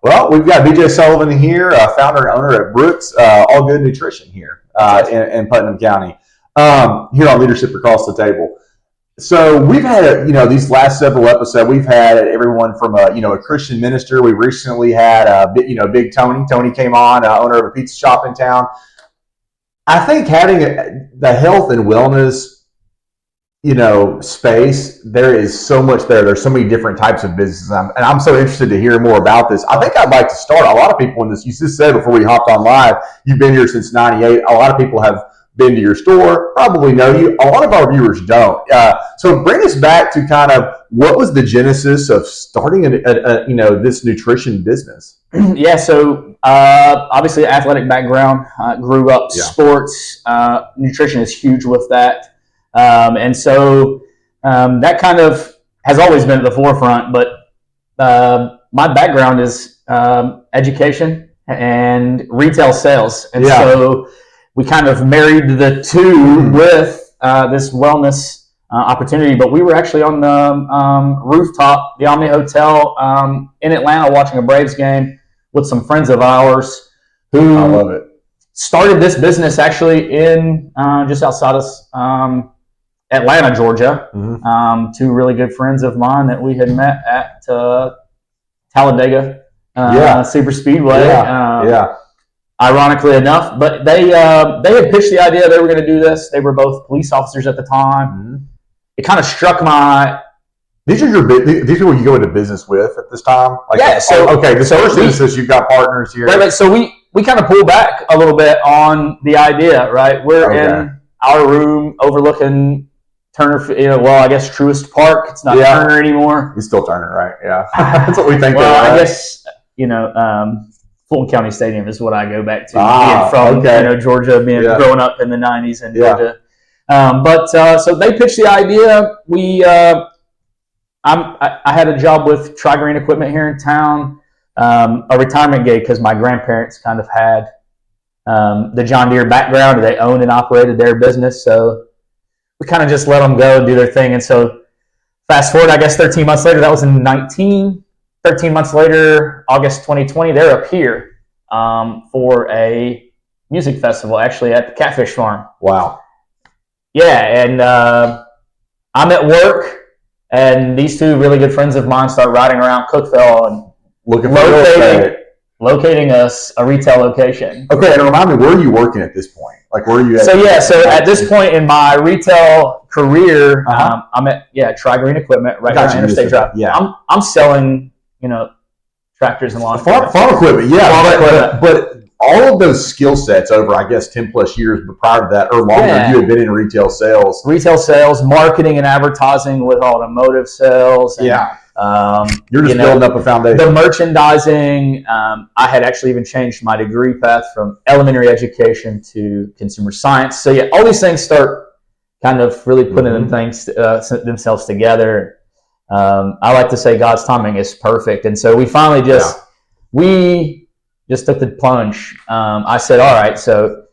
Well, we've got BJ Sullivan here, founder and owner at BRIK's All Good Nutrition here in Putnam County, here on Leadership Across the Table. So we've had, these last several episodes, we've had everyone from a Christian minister. We recently had, Big Tony. Tony came on, owner of a pizza shop in town. I think having the health and wellness, space, there is so much there. There's so many different types of businesses. And I'm so interested to hear more about this. I think I'd like to start. A lot of people in this, you just said before we hopped on live, you've been here since 98. A lot of people have been to your store, probably know you. A lot of our viewers don't. So bring us back to kind of what was the genesis of starting this nutrition business? Yeah, so obviously athletic background, grew up sports, nutrition is huge with that. And so that kind of has always been at the forefront, but my background is education and retail sales. And so we kind of married the two with this wellness opportunity. But we were actually on the rooftop, the Omni Hotel in Atlanta, watching a Braves game with some friends of ours who I love it. Started this business actually in just outside of Atlanta, Georgia. Two really good friends of mine that we had met at Talladega Super Speedway. Ironically enough, but they had pitched the idea they were going to do this. They were both police officers at the time. It kind of struck my. These are who you go into business with at this time. This first business, you've got partners here. Right. So we kind of pull back a little bit on the idea. Right, we're in our room overlooking Turner, I guess Truist Park. It's not Turner anymore. It's still Turner, right? Yeah, that's what we think. Well, I guess Fulton County Stadium is what I go back to. Being from Georgia, growing up in the '90s in Georgia. So they pitched the idea. I had a job with Tri-Green Equipment here in town, a retirement gig because my grandparents kind of had the John Deere background. They owned and operated their business, so we kind of just let them go and do their thing. And so fast forward, I guess 13 months later, that was in 19. 13 months later, August 2020, they're up here for a music festival, actually at the Catfish Farm. Wow. Yeah, and I'm at work, and these two really good friends of mine start riding around Cookeville and locating us a retail location. Okay, and remind me, where are you working at this point? Like, where are you at? So at this point in my retail career, I'm at Tri-Green Equipment right here on Interstate Drive. Yeah, I'm selling tractors and lawn farm equipment. Yeah, but all of those skill sets over, I guess, 10 plus years, but prior to that or longer, you had been in retail sales, marketing and advertising with automotive sales. And, you're just building up a foundation. The merchandising. I had actually even changed my degree path from elementary education to consumer science. So all these things start kind of really putting themselves together. I like to say God's timing is perfect, and so we finally just took the plunge. I said, all right, so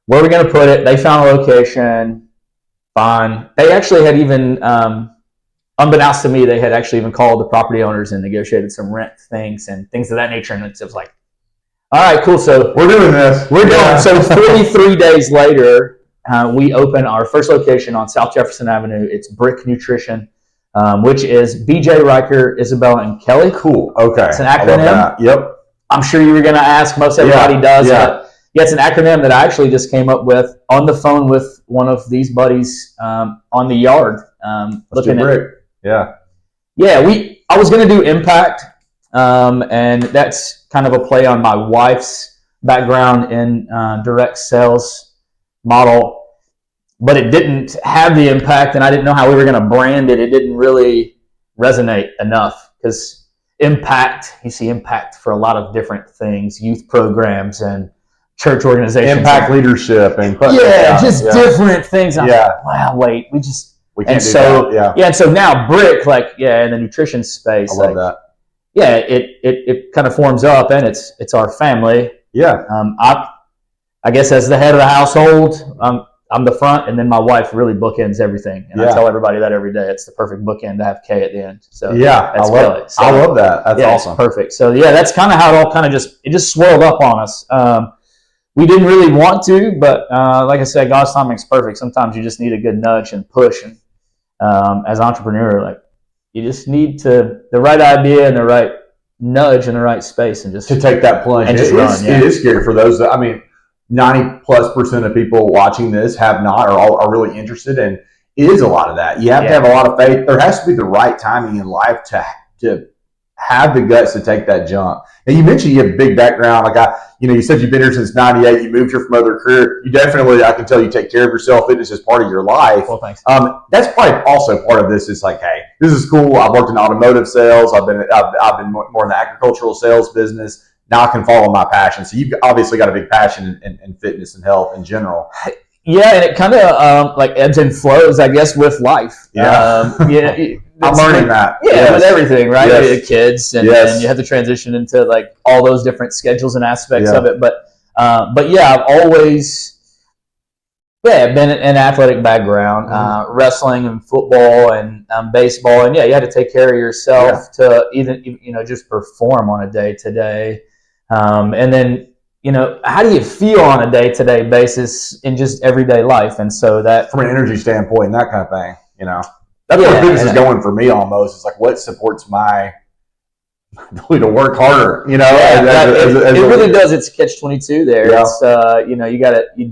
where are we going to put it? They found a location. Fine. They actually had even, unbeknownst to me, they had actually even called the property owners and negotiated some rent things and things of that nature. And it was like, all right, cool. So we're doing this. So 43 days later, we open our first location on South Jefferson Avenue. It's BRIK Nutrition. Which is BJ, Riker, Isabella, and Kelly. Cool. Okay. It's an acronym. Yep. I'm sure you were going to ask. Most everybody does. But it's an acronym that I actually just came up with on the phone with one of these buddies on the yard. Looking at BRIK. I was going to do impact, and that's kind of a play on my wife's background in direct sales model. But it didn't have the impact, and I didn't know how we were going to brand it. It didn't really resonate enough because impact, you see impact for a lot of different things, youth programs and church organizations. Impact leadership. And different things. I'm like, wow, wait, we can't do that. And so now BRIK, in the nutrition space. I love that. Yeah, it kind of forms up, and it's our family. Yeah. I guess as the head of the household, I'm the front, and then my wife really bookends everything, and I tell everybody that every day. It's the perfect bookend to have K at the end. So that's Kelly. So, I love that. That's awesome. Perfect. So that's kind of how it all kind of just swirled up on us. We didn't really want to, but like I said, God's timing's perfect. Sometimes you just need a good nudge and push. And as an entrepreneur, like you just need the right idea and the right nudge in the right space, and just to take that plunge and just run. It is scary for those that, I mean, 90+% of people watching this have not or are really interested, and it is a lot of that. You have to have a lot of faith. There has to be the right timing in life to have the guts to take that jump. And you mentioned you have a big background. Like you said you've been here since '98. You moved here from other career. You definitely, I can tell, you take care of yourself. Fitness is part of your life. Well, thanks. That's probably also part of this. Is like, hey, this is cool. I've worked in automotive sales. I've been more in the agricultural sales business. Now I can follow my passion. So you've obviously got a big passion in fitness and health in general. Yeah, and it kind of like ebbs and flows, I guess, with life. Yeah, I'm learning that. Yeah, with everything, right? Yes. Kids, and you have to transition into like all those different schedules and aspects of it. But yeah, I've always been an athletic background, wrestling and football and baseball, and you had to take care of yourself to even just perform on a day to day. And then, how do you feel on a day-to-day basis in just everyday life? And so that, from an energy standpoint and that kind of thing, that's what fitness is going for me almost. It's like, what supports my ability to work harder, it really does. It's catch-22 there. Yeah. It's,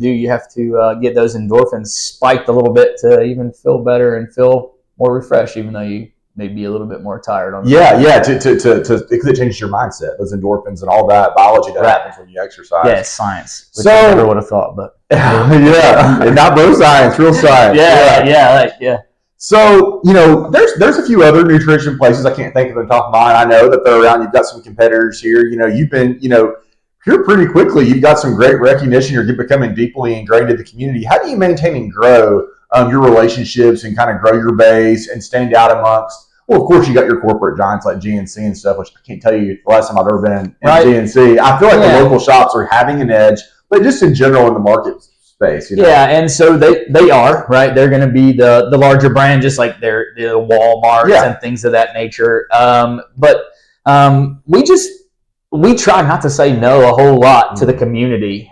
you have to get those endorphins spiked a little bit to even feel better and feel more refreshed, even though you maybe a little bit more tired on because it changes your mindset, those endorphins and all that biology that happens when you exercise. Yeah, it's science, which I never would have thought, but and not bro science, real science. Yeah. So there's a few other nutrition places. I can't think of the top of mind. I know that they're around. You've got some competitors here. You've been here pretty quickly. You've got some great recognition. You're becoming deeply ingrained in the community. How do you maintain and grow your relationships and kind of grow your base and stand out amongst? Well, of course, you got your corporate giants like GNC and stuff, which I can't tell you the last time I've ever been in GNC. I feel like the local shops are having an edge, but just in general in the market space. Yeah, and so they are, right? They're going to be the larger brand, just like they're the Walmarts and things of that nature. But we try not to say no a whole lot to the community.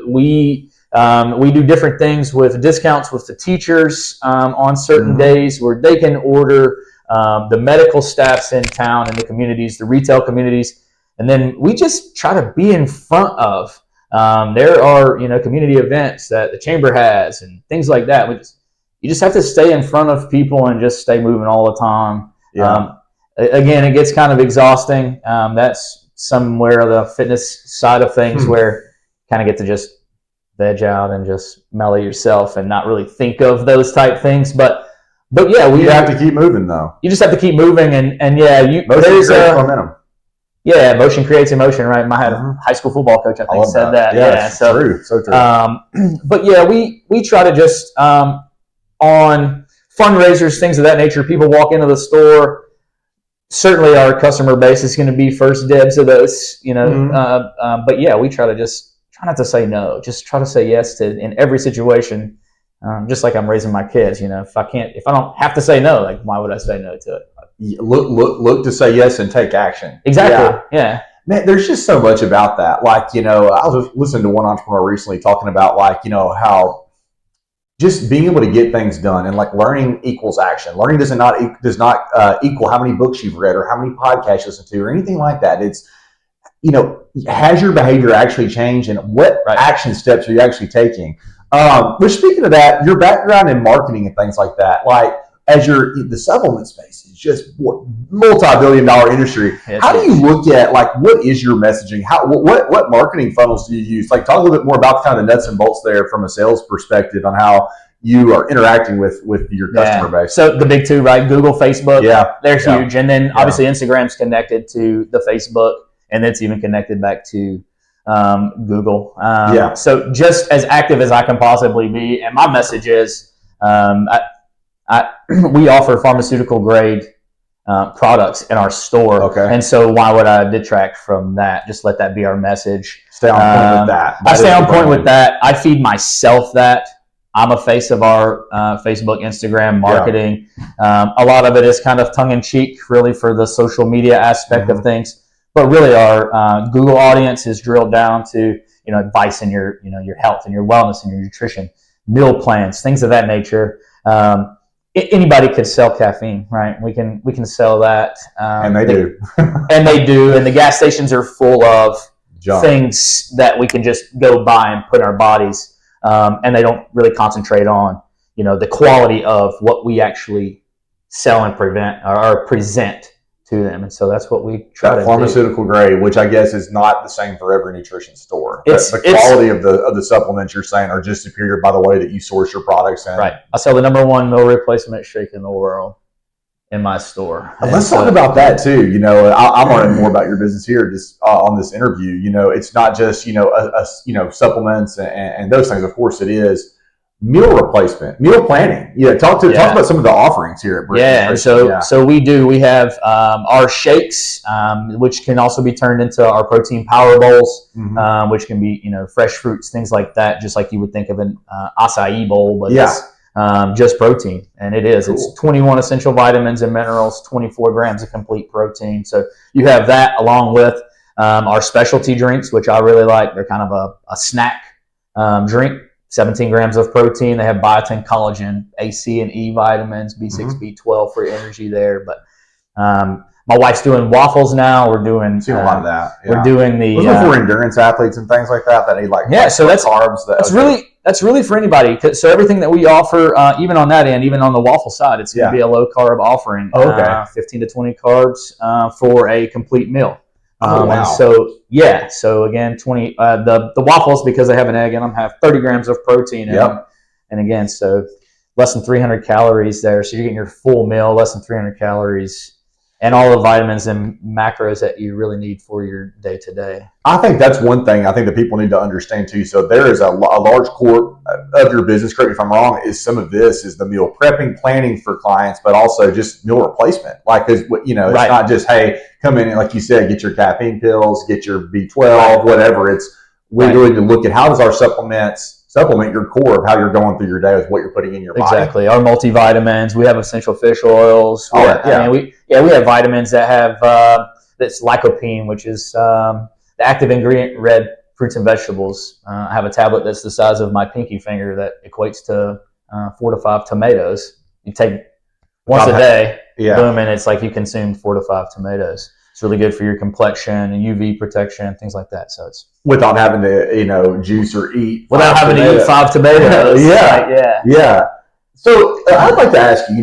We do different things with discounts with the teachers on certain days where they can order. The medical staffs in town and the communities, the retail communities, and then we just try to be in front of. There are community events that the chamber has and things like that. You just have to stay in front of people and just stay moving all the time. Yeah. Again, it gets kind of exhausting. That's somewhere the fitness side of things where you kind of get to just veg out and just mellow yourself and not really think of those type things, But yeah, you have to keep moving though. You just have to keep moving, and motion creates momentum. Yeah, motion creates emotion, right? My high school football coach, I think, said that. Yeah, so true, so true. But yeah, we try to just on fundraisers, things of that nature. People walk into the store. Certainly, our customer base is going to be first dibs of those, But yeah, we try not to say no. Just try to say yes to in every situation. Just like I'm raising my kids, if I don't have to say no, like why would I say no to it? Look to say yes and take action. Exactly. Yeah. Man, there's just so much about that. Like, I was listening to one entrepreneur recently talking about how just being able to get things done and like learning equals action. Learning does not equal how many books you've read or how many podcasts you listen to or anything like that. It's, has your behavior actually changed and what action steps are you actually taking? But speaking of that, your background in marketing and things like that, like as the supplement space is just multi-billion-dollar industry. How do you look at like what is your messaging? What marketing funnels do you use? Like talk a little bit more about kind of the nuts and bolts there from a sales perspective on how you are interacting with your customer base. So the big two, right? Google, Facebook, they're huge, and then obviously Instagram's connected to the Facebook, and it's even connected back to Google. So just as active as I can possibly be. And my message is, we offer pharmaceutical grade products in our store. Okay. And so why would I detract from that? Just let that be our message. Stay on point with that. I stay on point with that. I feed myself that. I'm a face of our Facebook, Instagram marketing. A lot of it is kind of tongue-in-cheek, really, for the social media aspect of things. But really, our Google audience is drilled down to advice in your health and your wellness and your nutrition, meal plans, things of that nature. Anybody could sell caffeine, right? We can sell that, and they do, and they do. And the gas stations are full of things that we can just go buy and put in our bodies, and they don't really concentrate on the quality of what we actually sell and present to them. And so that's what we try to do. Pharmaceutical grade, which I guess is not the same for every nutrition store. The quality of the supplements you're saying are just superior by the way that you source your products in. Right. I sell the #1 meal replacement shake in the world in my store. Let's talk about that too. I'm learning more about your business here just on this interview. It's not just supplements and those things. Of course, it is. Meal replacement, meal planning. Talk about some of the offerings here at BRIK. Yeah, and so we have our shakes, which can also be turned into our protein power bowls, which can be fresh fruits, things like that, just like you would think of an acai bowl, but it's just protein, and it is. Cool. It's 21 essential vitamins and minerals, 24 grams of complete protein. So you have that along with our specialty drinks, which I really like. They're kind of a snack drink. 17 grams of protein. They have biotin, collagen, A, C, and E vitamins, B6, B12 for energy there. But my wife's doing waffles now. We're doing a lot of that. Yeah. We're doing the for endurance athletes and things like that need so that's carbs. That's really for anybody. So everything that we offer, even on that end, even on the waffle side, it's going to be a low carb offering. 15 to 20 carbs for a complete meal. Wow. And so again, 20 the waffles, because they have an egg in them, have 30 grams of protein in them. And again, so less than 300 calories there. So you're getting your full meal, less than 300 calories, and all the vitamins and macros that you really need for your day to day. I think that's one thing I think that people need to understand too. So there is a large core of your business, correct me if I'm wrong, is some of this is the meal prepping, planning for clients, but also just meal replacement. It's not just, hey, come in and, like you said, get your caffeine pills, get your B12, whatever. We really need to look at how does our supplement your core of how you're going through your day with what you're putting in your body. Exactly. Our multivitamins, we have essential fish oils. We have vitamins that have that's lycopene, which is the active ingredient in red fruits and vegetables. I have a tablet that's the size of my pinky finger that equates to 4 to 5 tomatoes. You take once a day, boom, and it's like you consumed 4 to 5 tomatoes. It's really good for your complexion and UV protection, things like that. So it's without having to, juice or eat. Without having to eat 5 tomatoes. Yeah. So I'd like to ask you,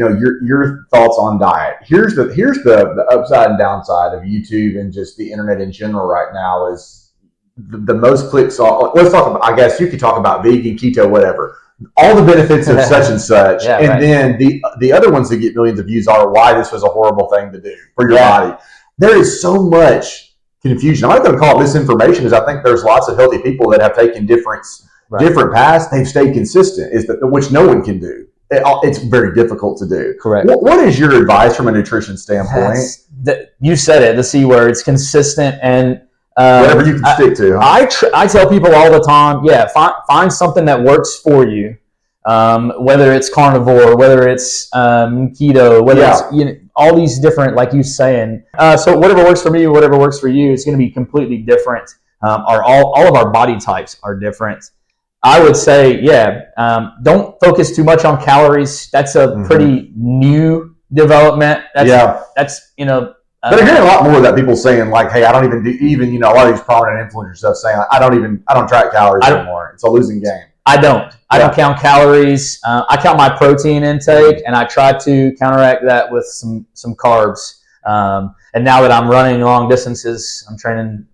your thoughts on diet. Here's the upside and downside of YouTube and just the internet in general right now is the most clicks on. Let's talk about. I guess you could talk about vegan, keto, whatever. All the benefits of such and such, then the other ones that get millions of views are why this was a horrible thing to do for your body. There is so much confusion. I'm not going to call it misinformation, because I think there's lots of healthy people that have taken different paths. They've stayed consistent, which no one can do. It's very difficult to do. Correct. What is your advice from a nutrition standpoint? You said it, the C word. It's consistent and whatever you can stick to. I tell people all the time, find something that works for you. Whether it's carnivore, whether it's keto, whether it's all these different, like you saying. So whatever works for me, whatever works for you, it's going to be completely different. All of our body types are different. I would say, don't focus too much on calories. That's a pretty new development. That's but I'm hearing a lot more of that, people saying like, hey, I don't even do a lot of these prominent influencers stuff saying like, I don't track calories anymore. It's a losing game. I don't count calories. I count my protein intake, and I try to counteract that with some carbs. And now that I'm running long distances, I'm training.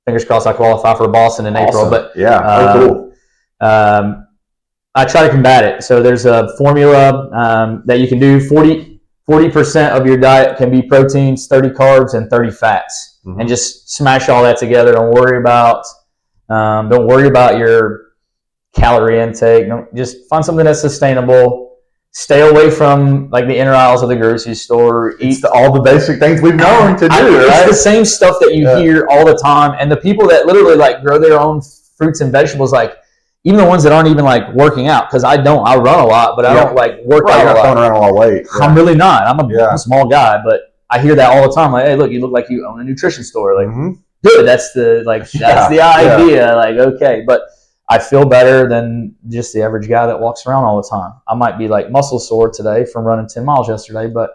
Fingers crossed, I qualify for Boston in April. But cool. I try to combat it. So there's a formula that you can do. 40% of your diet can be proteins, 30 carbs, and 30 fats, and just smash all that together. Don't worry about your calorie intake. Just find something that's sustainable. Stay away from like the inner aisles of the grocery store. Eat all the basic things we've known to do. It's the same stuff that you hear all the time. And the people that literally like grow their own fruits and vegetables, like even the ones that aren't even like working out, because I run a lot, but I don't like work out a lot. Throwing around a lot of weight. Yeah. I'm really not. I'm a small guy, but I hear that all the time. Like, hey, look, you look like you own a nutrition store. Like, good. That's the idea. Like, okay, but I feel better than just the average guy that walks around all the time. I might be like muscle sore today from running 10 miles yesterday, but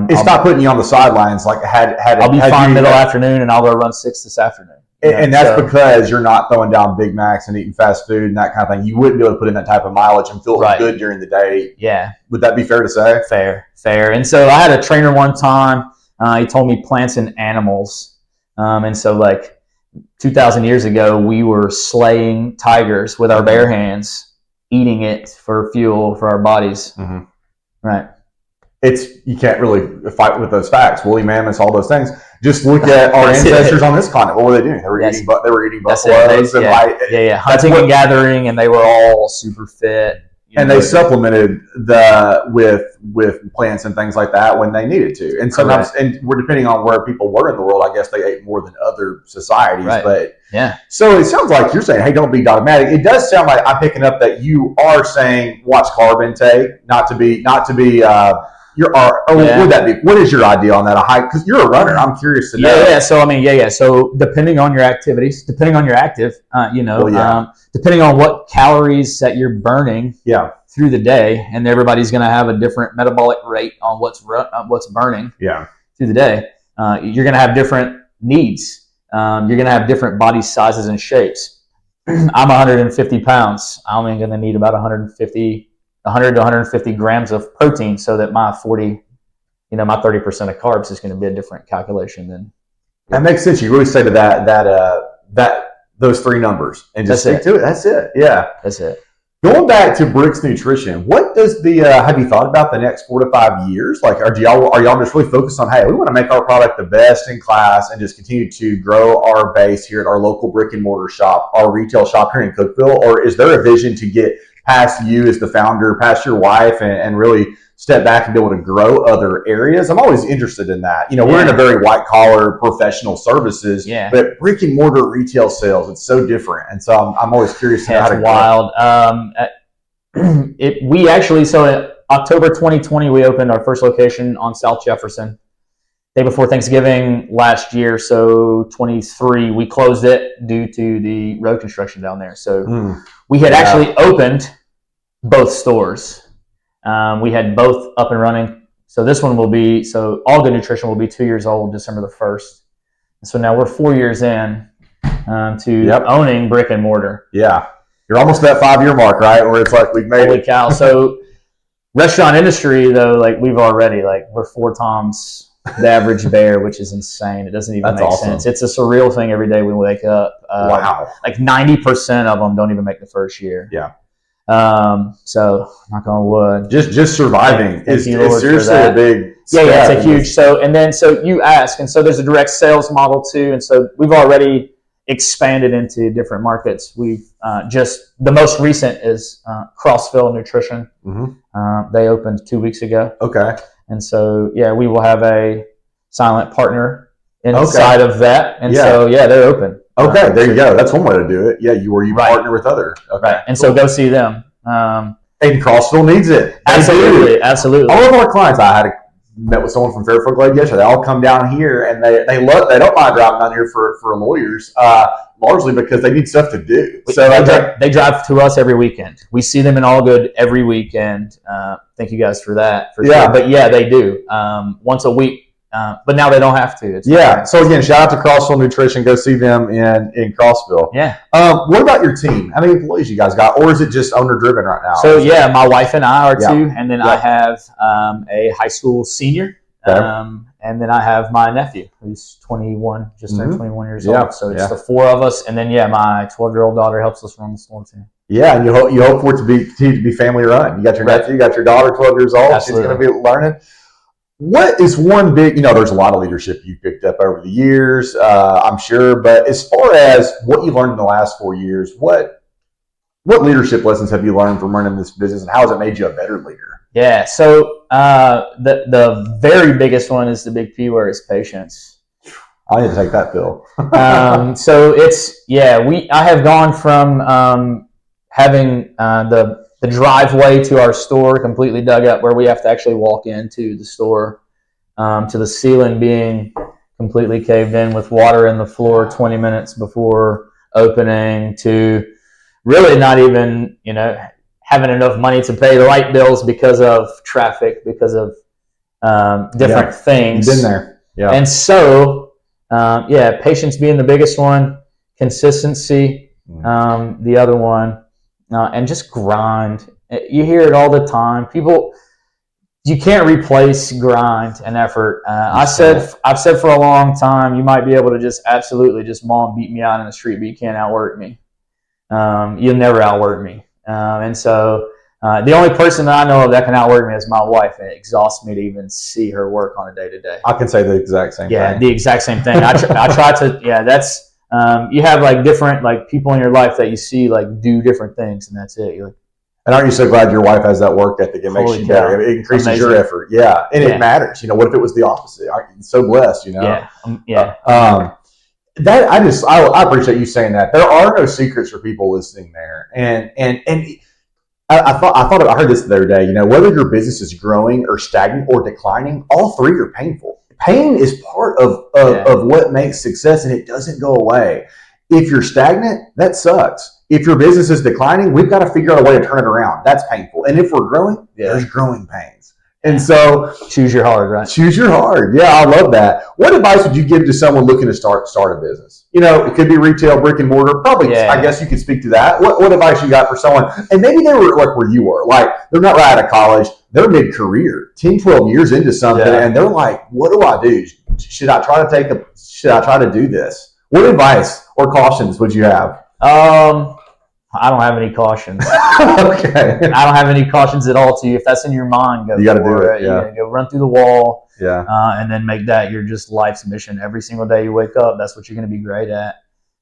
it's not putting you on the sidelines. Like I'll be fine middle afternoon, and I'll go run 6 this afternoon. And that's because you're not throwing down Big Macs and eating fast food and that kind of thing. You wouldn't be able to put in that type of mileage and feel good during the day. Yeah. Would that be fair to say? Fair. And so I had a trainer one time. He told me plants and animals. And so like 2,000 years ago, we were slaying tigers with our bare hands, eating it for fuel for our bodies. Mm-hmm. Right. You can't really fight with those facts. Woolly mammoths, all those things. Just look at our ancestors on this continent. What were they doing? They were eating buffaloes. Hunting and gathering, and they were all super fit. And they supplemented with plants and things like that when they needed to. And sometimes, and we're depending on where people were in the world, I guess they ate more than other societies. Right. But so it sounds like you're saying, hey, don't be dogmatic. It does sound like I'm picking up that you are saying watch carb intake, not to be. Would that be? What is your idea on that? A high, because you're a runner. I'm curious to know. So depending on your activities, depending on your active, depending on what calories that you're burning through the day, and everybody's going to have a different metabolic rate on what's burning through the day. You're going to have different needs. You're going to have different body sizes and shapes. I'm 150 pounds. I'm only going to need about 100 to 150 grams of protein, so that my 30% of carbs is going to be a different calculation than. That makes sense. You really say to that those three numbers and just stick to it. That's it. Yeah, that's it. Going back to BRIK's Nutrition, what does have you thought about the next 4 to 5 years? Like, are y'all just really focused on, hey, we want to make our product the best in class and just continue to grow our base here at our local brick and mortar shop, our retail shop here in Cookeville, or is there a vision to get past you as the founder, past your wife, and really step back and be able to grow other areas? I'm always interested in that. We're in a very white collar professional services, but brick and mortar retail sales, it's so different. And so I'm always curious how to wild. In October 2020, we opened our first location on South Jefferson. Day before Thanksgiving last year, so 23, we closed it due to the road construction down there. So we had actually opened both stores. We had both up and running. So this one All Good Nutrition will be 2 years old, December the 1st. And so now we're 4 years in to owning brick and mortar. Yeah. You're almost at that 5-year mark, right? Where it's like we've made Holy cow. So restaurant industry, though, like we're 4 times the average bear, which is insane. It doesn't even make sense. It's a surreal thing every day we wake up. Wow. Like 90% of them don't even make the first year. Yeah. So knock on wood. Just surviving is seriously a big step. Yeah, it's a huge. So you ask, and so there's a direct sales model too, and so we've already expanded into different markets. We've just the most recent is Crossville Nutrition. Mm-hmm. They opened 2 weeks ago. Okay. And so, we will have a silent partner inside of that. And so, they're open. Okay, there you go. That's one way to do it. Yeah, you partner with other. Okay, right. And so go see them. And Crossville needs it. Absolutely. All of our clients, I met with someone from Fairfield Glade yesterday. They all come down here, and they don't mind driving down here for lawyers, largely because they need stuff to do. So they drive to us every weekend. We see them in All Good every weekend. Thank you guys for that. Sure. But they do once a week. But now they don't have to. So again, shout out to Crossville Nutrition. Go see them in Crossville. Yeah. What about your team? How many employees you guys got, or is it just owner driven right now? So my wife and I are 2, and then I have a high school senior, and then I have my nephew who's 21, just turned 21 years old. So it's the 4 of us, and then my 12-year-old daughter helps us run the store too. Yeah, and you hope for it to be family run. You got your nephew, you got your daughter, 12 years old. Absolutely. She's going to be learning. What is one big, there's a lot of leadership you picked up over the years, I'm sure, but as far as what you learned in the last 4 years, what leadership lessons have you learned from running this business, and how has it made you a better leader? Yeah, so the very biggest one is the big P word is patience. I need to take that, Bill. So it's, I have gone from having the driveway to our store completely dug up, where we have to actually walk into the store, to the ceiling being completely caved in with water in the floor 20 minutes before opening, to really not even, having enough money to pay the light bills because of traffic, because of different things. You've been there. Yeah. And so, patience being the biggest one, consistency, the other one, and just grind. You hear it all the time. People, you can't replace grind and effort. I've said for a long time, you might be able to just absolutely just maul and beat me out in the street, but you can't outwork me. You'll never outwork me. And so the only person that I know of that can outwork me is my wife, and it exhausts me to even see her work on a day-to-day. I can say the exact same thing. Yeah, the exact same thing. I try to, that's, you have like different like people in your life that you see like do different things, and that's it. You're like, and aren't you so glad your wife has that work ethic? It makes you better. It increases your effort. Yeah. And it matters. What if it was the opposite? Aren't you so blessed, Yeah. That I appreciate you saying that. There are no secrets for people listening there. And I heard this the other day, whether your business is growing or stagnant or declining, all three are painful. Pain is part of what makes success, and it doesn't go away. If you're stagnant, that sucks. If your business is declining, we've got to figure out a way to turn it around. That's painful. And if we're growing, there's growing pains. And so choose your hard, right? Choose your hard. Yeah, I love that. What advice would you give to someone looking to start a business? It could be retail, brick and mortar. Probably, I guess you could speak to that. What advice you got for someone? And maybe they were like where you were. Like, they're not right out of college. They're mid-career, 10, 12 years into something, and they're like, what do I do? Should I try to do this? What advice or cautions would you have? I don't have any cautions. Okay. I don't have any cautions at all to you. If that's in your mind, you got to do it. Yeah. You go run through the wall. Yeah. And then make that your just life's mission. Every single day you wake up, that's what you're going to be great at.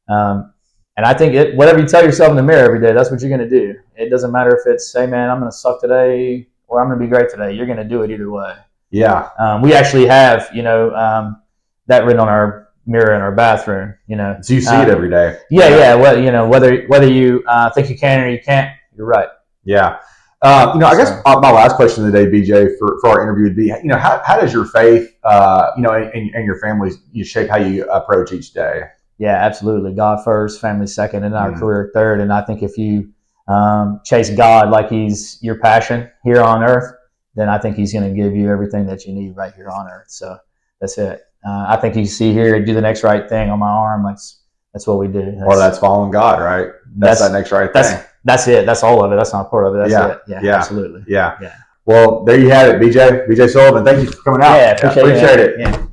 And I think whatever you tell yourself in the mirror every day, that's what you're going to do. It doesn't matter if it's, hey man, I'm going to suck today or I'm going to be great today. You're going to do it either way. Yeah. We actually have, that written on our mirror in our bathroom, So you see it every day. Yeah. Well, whether you think you can or you can't, you're right. Yeah. I guess my last question of the day, BJ, for our interview would be, how does your faith, and your family shape how you approach each day? Yeah, absolutely. God first, family second, and our career third. And I think if you chase God like He's your passion here on earth, then I think He's going to give you everything that you need right here on earth. So that's it. I think you see here, do the next right thing on my arm. That's what we do. That's following God, right? That's that next right thing. That's it. That's all of it. That's not part of it. That's it. Yeah, absolutely. Yeah. Well, there you have it, BJ Sullivan. Thank you for coming out. Yeah, appreciate it. Yeah.